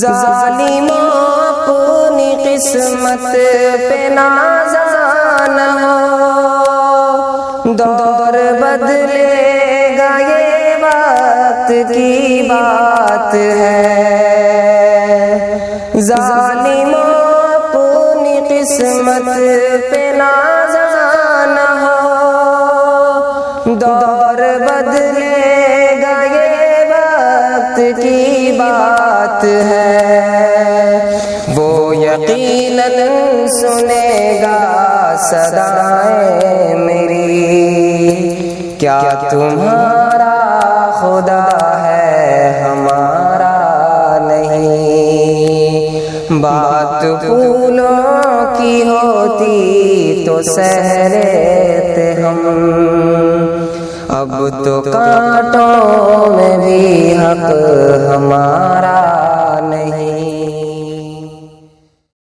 ظالموں اپنی قسمت پہ نازاں نہ ہو، دور بدلے گا یہ وقت کی بات ہے۔ ظالموں اپنی قسمت پہ نازاں نہ ہو، دور بدلے گا یہ وقت کی بات ہے۔ وہ یقیناً سنے گا صدائیں میری، کیا تمہارا خدا ہے ہمارا نہیں۔ بات پھولوں کی ہوتی تو سہ لیتے ہم، اب تو کانٹوں میں بھی حق ہمارا نہیں۔